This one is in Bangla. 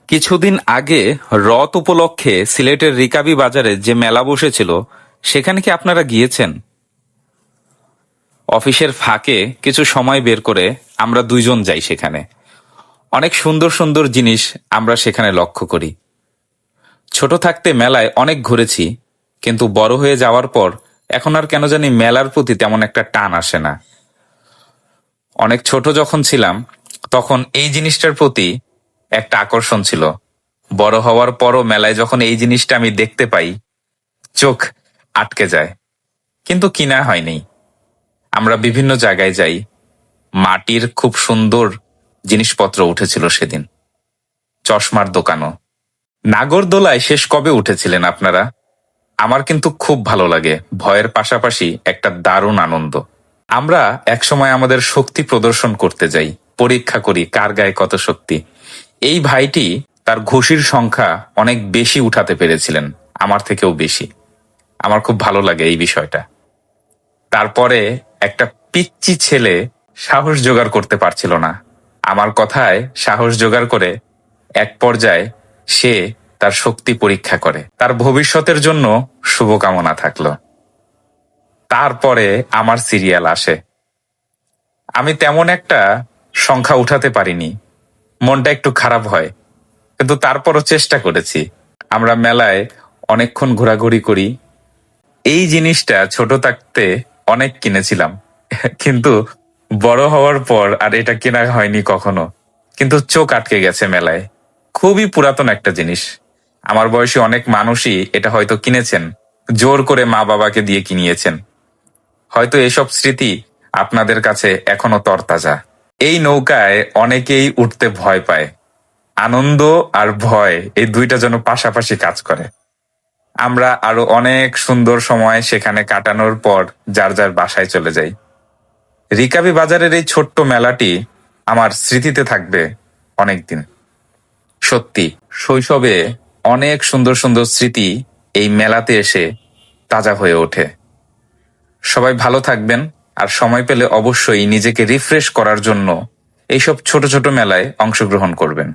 কিছুদিন আগে রথ উপলক্ষে সিলেটের রিকাবি বাজারে যে মেলা বসেছিল সেখানে কি আপনারা গিয়েছেন? অফিসের ফাঁকে কিছু সময় বের করে আমরা দুইজন যাই সেখানে। অনেক সুন্দর সুন্দর জিনিস আমরা সেখানে লক্ষ্য করি। ছোট থাকতে মেলায় অনেক ঘুরেছি, কিন্তু বড় হয়ে যাওয়ার পর এখন আর কেন জানি মেলার প্রতি তেমন একটা টান আসে না। অনেক ছোট যখন ছিলাম তখন এই জিনিসটার প্রতি একটা আকর্ষণ ছিল। বড় হওয়ার পরও মেলায় যখন এই জিনিসটা আমি দেখতে পাই, চোখ আটকে যায়। কিন্তু কিনা হয়নি। আমরা বিভিন্ন জায়গায় যাই, মাটির খুব সুন্দর জিনিসপত্র উঠেছিল সেদিন, চশমার দোকানও। নাগরদোলায় শেষ কবে উঠেছিলেন আপনারা? আমার কিন্তু খুব ভালো লাগে, ভয়ের পাশাপাশি একটা দারুণ আনন্দ। আমরা একসময় আমাদের শক্তি প্রদর্শন করতে যাই, পরীক্ষা করি কার গায়ে কত শক্তি। এই ভাইটি তার ঘুষির সংখ্যা অনেক বেশি উঠাতে পেরেছিলেন, আমার থেকেও বেশি। আমার খুব ভালো লাগে এই বিষয়টা। তারপরে একটা পিচ্চি ছেলে সাহস জোগাড় করতে পারছিল না, আমার কথায় সাহস জোগাড় করে এক পর্যায়ে সে তার শক্তি পরীক্ষা করে। তার ভবিষ্যতের জন্য শুভকামনা থাকলো। তারপরে আমার সিরিয়াল আসে। আমি তেমন একটা সংখ্যা উঠাতে পারিনি, মনটা একটু খারাপ হয়, কিন্তু তারপরও চেষ্টা করেছি। আমরা মেলায় অনেকক্ষণ ঘোরাঘুরি করি। এই জিনিসটা ছোট থাকতে অনেক কিনেছিলাম, কিন্তু বড় হওয়ার পর আর এটা কেনা হয়নি কখনো। কিন্তু চোখ আটকে গেছে মেলায়। খুবই পুরাতন একটা জিনিস। আমার বয়সী অনেক মানুষই এটা হয়তো কিনেছেন, জোর করে মা বাবাকে দিয়ে কিনিয়েছেন। হয়তো এসব স্মৃতি আপনাদের কাছে এখনো তরতাজা। এই নৌকায় অনেকেই উঠতে ভয় পায়। আনন্দ আর ভয় এই দুইটা যেন পাশাপাশি কাজ করে। আমরা আরো অনেক সুন্দর সময় সেখানে কাটানোর পর যার যার বাসায় চলে যাই। রিকাবি বাজারের এই ছোট্ট মেলাটি আমার স্মৃতিতে থাকবে অনেকদিন। সত্যি, শৈশবে অনেক সুন্দর সুন্দর স্মৃতি এই মেলাতে এসে তাজা হয়ে ওঠে। সবাই ভালো থাকবেন, আর সময় পেলে অবশ্যই নিজেকে রিফ্রেশ করার জন্য এইসব ছোট ছোট মেলায় অংশগ্রহণ করবেন।